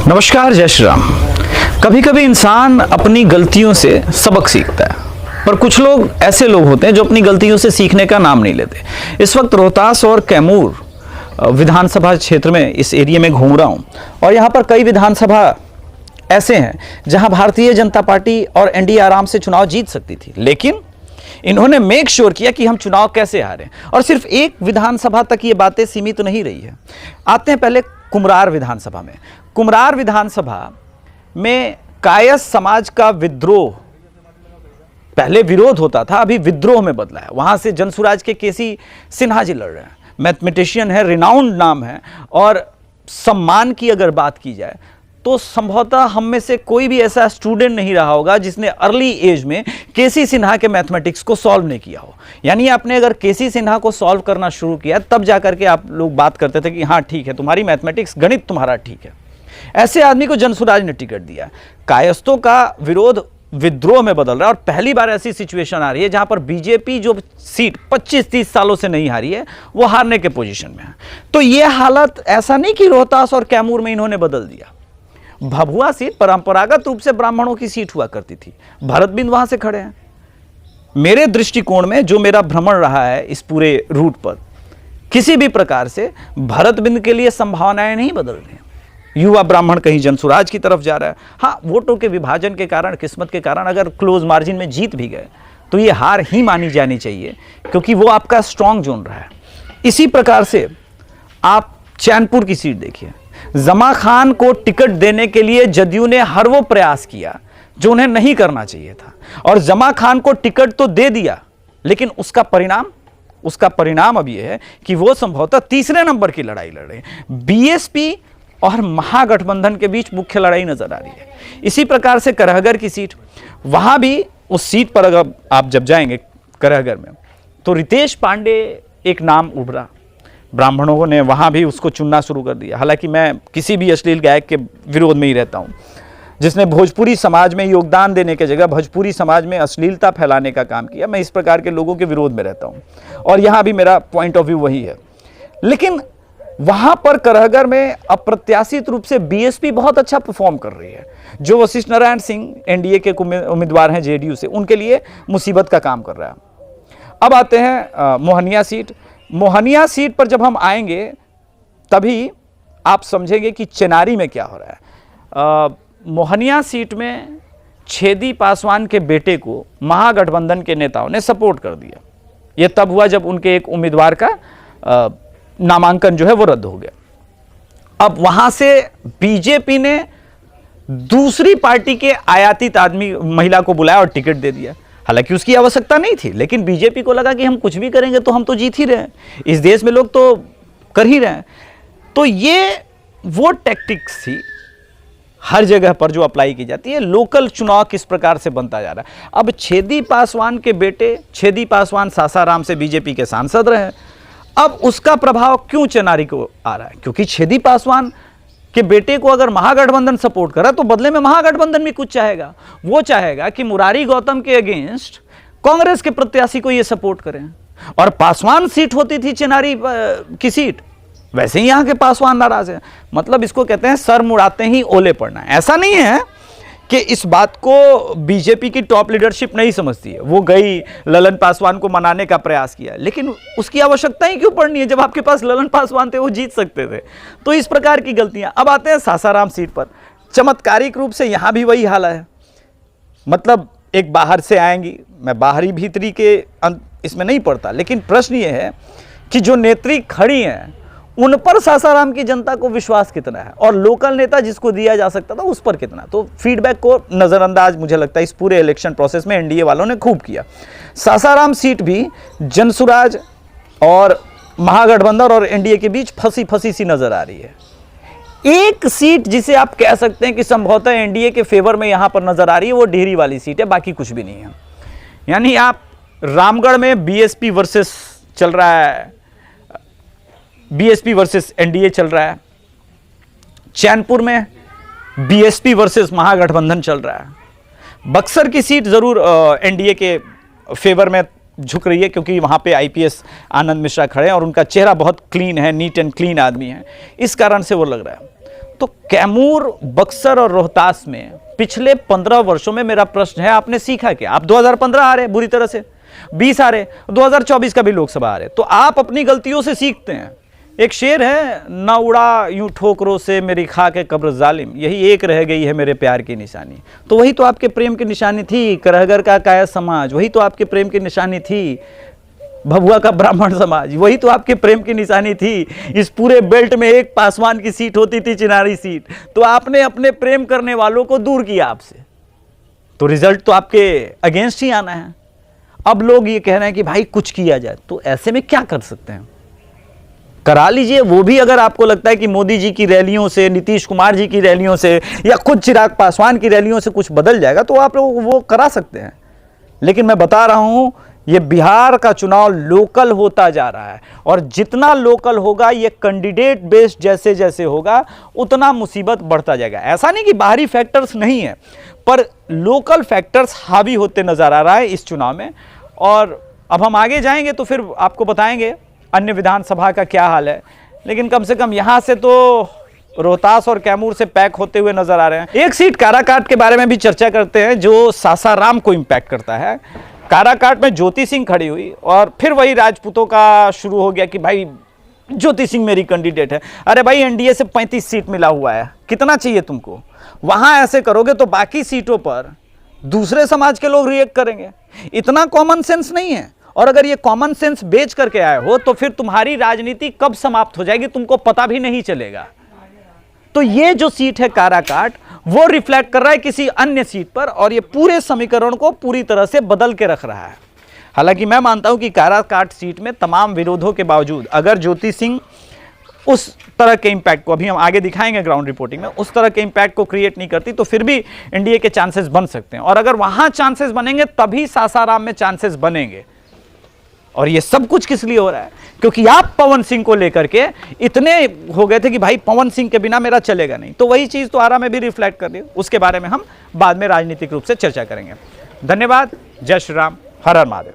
नमस्कार, जय श्री राम। कभी कभी इंसान अपनी गलतियों से सबक सीखता है, पर कुछ लोग ऐसे लोग होते हैं जो अपनी गलतियों से सीखने का नाम नहीं लेते। इस वक्त रोहतास और कैमूर विधानसभा क्षेत्र में इस एरिया में घूम रहा हूं और यहां पर कई विधानसभा ऐसे हैं जहां भारतीय जनता पार्टी और एनडीए आराम से चुनाव जीत सकती थी, लेकिन इन्होंने मेक श्योर किया कि हम चुनाव कैसे हारें। और सिर्फ एक विधानसभा तक ये बातें सीमित तो नहीं रही है। आते हैं पहले कुम्हरार विधानसभा में। कुम्हरार विधानसभा में कायस्थ समाज का विद्रोह, पहले विरोध होता था, अभी विद्रोह में बदला है। वहां से जनसुराज के केसी सिन्हा जी लड़ रहे हैं। मैथमेटिशियन है, रिनाउंड नाम है, और सम्मान की अगर बात की जाए तो संभवतः हम में से कोई भी ऐसा स्टूडेंट नहीं रहा होगा जिसने अर्ली एज में केसी सिन्हा के मैथमेटिक्स को सॉल्व नहीं किया हो। यानी आपने अगर केसी सिन्हा को सॉल्व करना शुरू किया तब जाकर के आप लोग बात करते थे कि हाँ ठीक है, तुम्हारी मैथमेटिक्स, गणित तुम्हारा ठीक है। ऐसे आदमी को जनसुराज ने टिकट दिया। कायस्थों का विरोध विद्रोह में बदल रहा है और पहली बार ऐसी सिचुएशन आ रही है जहां पर बीजेपी जो सीट 25-30 सालों से नहीं हारी है वो हारने के पोजीशन में है। तो यह हालत ऐसा नहीं कि रोहतास और कैमूर में इन्होंने बदल दिया। भभुआ सीट परंपरागत रूप से ब्राह्मणों की सीट हुआ करती थी। भरत बिंद वहां से खड़े हैं। मेरे दृष्टिकोण में जो मेरा भ्रमण रहा है इस पूरे रूट पर, किसी भी प्रकार से भरत बिंद के लिए संभावनाएं नहीं बदल रही। युवा ब्राह्मण कहीं जनसुराज की तरफ जा रहा है। हाँ, वोटों के विभाजन के कारण, किस्मत के कारण अगर क्लोज मार्जिन में जीत भी गए तो ये हार ही मानी जानी चाहिए, क्योंकि वो आपका स्ट्रांग जोन रहा है। इसी प्रकार से आप चैनपुर की सीट देखिए। जमा खान को टिकट देने के लिए जदयू ने हर वो प्रयास किया जो उन्हें नहीं करना चाहिए था, और जमा खान को टिकट तो दे दिया, लेकिन उसका परिणाम अब यह है कि वो संभवतः तीसरे नंबर की लड़ाई लड़ रहे हैं। बीएसपी और महागठबंधन के बीच मुख्य लड़ाई नजर आ रही है। इसी प्रकार से करहगर की सीट, वहां भी उस सीट पर अगर आप जब जाएंगे करहगर में तो रितेश पांडे एक नाम उभरा। ब्राह्मणों ने वहां भी उसको चुनना शुरू कर दिया। हालांकि मैं किसी भी अश्लील गायक के विरोध में ही रहता हूं जिसने भोजपुरी समाज में योगदान देने की जगह भोजपुरी समाज में अश्लीलता फैलाने का काम किया। मैं इस प्रकार के लोगों के विरोध में रहता हूं और यहां भी मेरा पॉइंट ऑफ व्यू वही है। लेकिन वहां पर करहगर में अप्रत्याशित रूप से बीएसपी बहुत अच्छा परफॉर्म कर रही है। जो वशिष्ठ नारायण सिंह एनडीए के उम्मीदवार हैं जेडीयू से, उनके लिए मुसीबत का काम कर रहा है। अब आते हैं मोहनिया सीट। मोहनिया सीट पर जब हम आएंगे तभी आप समझेंगे कि चेनारी में क्या हो रहा है। मोहनिया सीट में छेदी पासवान के बेटे को महागठबंधन के नेताओं ने सपोर्ट कर दिया। यह तब हुआ जब उनके एक उम्मीदवार का नामांकन जो है वो रद्द हो गया। अब वहां से बीजेपी ने दूसरी पार्टी के आयातित महिला को बुलाया और टिकट दे दिया। हालांकि उसकी आवश्यकता नहीं थी, लेकिन बीजेपी को लगा कि हम कुछ भी करेंगे तो हम तो जीत ही रहे हैं, इस देश में लोग तो कर ही रहे हैं। तो ये वो टैक्टिक्स थी हर जगह पर जो अप्लाई की जाती है। लोकल चुनाव किस प्रकार से बनता जा रहा है। अब छेदी पासवान के बेटे छेदी पासवान सासाराम से बीजेपी के सांसद रहे। अब उसका प्रभाव क्यों चेनारी को आ रहा है? क्योंकि छेदी पासवान कि बेटे को अगर महागठबंधन सपोर्ट करा तो बदले में महागठबंधन भी कुछ चाहेगा। वो चाहेगा कि मुरारी गौतम के अगेंस्ट कांग्रेस के प्रत्याशी को ये सपोर्ट करें। और पासवान सीट होती थी चेनारी की सीट, वैसे ही यहां के पासवान नाराज है। मतलब इसको कहते हैं सर मुड़ाते ही ओले पड़ना। ऐसा नहीं है कि इस बात को बीजेपी की टॉप लीडरशिप नहीं समझती है। वो गई, ललन पासवान को मनाने का प्रयास किया, लेकिन उसकी आवश्यकता ही क्यों पड़नी है जब आपके पास ललन पासवान थे, वो जीत सकते थे। तो इस प्रकार की गलतियां। अब आते हैं सासाराम सीट पर। चमत्कारिक रूप से यहां भी वही हाल है। मतलब एक बाहर से आएंगी, मैं बाहरी भीतरी के इसमें नहीं पड़ता, लेकिन प्रश्न ये है कि जो नेत्री खड़ी हैं उन पर सासाराम की जनता को विश्वास कितना है, और लोकल नेता जिसको दिया जा सकता था उस पर कितना। तो फीडबैक को नजरअंदाज मुझे लगता है इस पूरे इलेक्शन प्रोसेस में एनडीए वालों ने खूब किया। सासाराम सीट भी जनसुराज और महागठबंधन और एनडीए के बीच फंसी फंसी सी नजर आ रही है। एक सीट जिसे आप कह सकते हैं कि संभवतः एनडीए के फेवर में यहां पर नजर आ रही है, वो डिहरी वाली सीट है, बाकी कुछ भी नहीं है। यानी आप रामगढ़ में बीएसपी वर्सेस चल रहा है, बीएसपी वर्सेस एनडीए चल रहा है। चैनपुर में बीएसपी वर्सेस महागठबंधन चल रहा है। बक्सर की सीट जरूर एनडीए के फेवर में झुक रही है, क्योंकि वहाँ पे आईपीएस आनंद मिश्रा खड़े हैं और उनका चेहरा बहुत क्लीन है, नीट एंड क्लीन आदमी है, इस कारण से वो लग रहा है। तो कैमूर, बक्सर और रोहतास में पिछले 15 वर्षों में मेरा प्रश्न है, आपने सीखा क्या? आप 2015 आ रहे बुरी तरह से, 20 आ रहे, 2024 का भी लोकसभा आ रहे, तो आप अपनी गलतियों से सीखते हैं। एक शेर है, ना उड़ा यूं ठोकरों से मेरी खाके कब्र जालिम, यही एक रह गई है मेरे प्यार की निशानी। तो वही तो आपके प्रेम की निशानी थी, करहगर का काया समाज, वही तो आपके प्रेम की निशानी थी, भभुआ का ब्राह्मण समाज, वही तो आपके प्रेम की निशानी थी। इस पूरे बेल्ट में एक पासवान की सीट होती थी, चिनारी सीट, तो आपने अपने प्रेम करने वालों को दूर किया आपसे, तो रिजल्ट तो आपके अगेंस्ट ही आना है। अब लोग ये कह रहे हैं कि भाई कुछ किया जाए, तो ऐसे में क्या कर सकते हैं? करा लीजिए। वो भी अगर आपको लगता है कि मोदी जी की रैलियों से, नीतीश कुमार जी की रैलियों से या खुद चिराग पासवान की रैलियों से कुछ बदल जाएगा, तो आप लोग वो करा सकते हैं। लेकिन मैं बता रहा हूं, ये बिहार का चुनाव लोकल होता जा रहा है, और जितना लोकल होगा, ये कैंडिडेट बेस्ड जैसे जैसे होगा, उतना मुसीबत बढ़ता जाएगा। ऐसा नहीं कि बाहरी फैक्टर्स नहीं है, पर लोकल फैक्टर्स हावी होते नजर आ रहा है इस चुनाव में। और अब हम आगे जाएंगे तो फिर आपको बताएंगे अन्य विधानसभा का क्या हाल है, लेकिन कम से कम यहां से तो रोहतास और कैमूर से पैक होते हुए नजर आ रहे हैं। एक सीट काराकाट के बारे में भी चर्चा करते हैं, जो सासाराम को इंपैक्ट करता है। काराकाट में ज्योति सिंह खड़ी हुई, और फिर वही राजपूतों का शुरू हो गया कि भाई ज्योति सिंह मेरी कैंडिडेट है। अरे भाई, एनडीए से 35 सीट मिला हुआ है, कितना चाहिए तुमको? वहां ऐसे करोगे तो बाकी सीटों पर दूसरे समाज के लोग रिएक्ट करेंगे। इतना कॉमन सेंस नहीं है, और अगर ये कॉमन सेंस बेच करके आए हो तो फिर तुम्हारी राजनीति कब समाप्त हो जाएगी तुमको पता भी नहीं चलेगा। तो ये जो सीट है काराकाट, वो रिफ्लेक्ट कर रहा है किसी अन्य सीट पर, और ये पूरे समीकरण को पूरी तरह से बदल के रख रहा है। हालांकि मैं मानता हूं कि काराकाट सीट में तमाम विरोधों के बावजूद अगर ज्योति सिंह उस तरह के इंपैक्ट को, अभी हम आगे दिखाएंगे ग्राउंड रिपोर्टिंग में, उस तरह के इंपैक्ट को क्रिएट नहीं करती, तो फिर भी एनडीए के चांसेस बन सकते हैं। और अगर वहां चांसेस बनेंगे तभी सासाराम में चांसेस बनेंगे। और ये सब कुछ किस लिए हो रहा है? क्योंकि आप पवन सिंह को लेकर के इतने हो गए थे कि भाई पवन सिंह के बिना मेरा चलेगा नहीं, तो वही चीज तो आरा में भी रिफ्लेक्ट कर रही। उसके बारे में हम बाद में राजनीतिक रूप से चर्चा करेंगे। धन्यवाद। जय श्री राम। हर हर महादेव।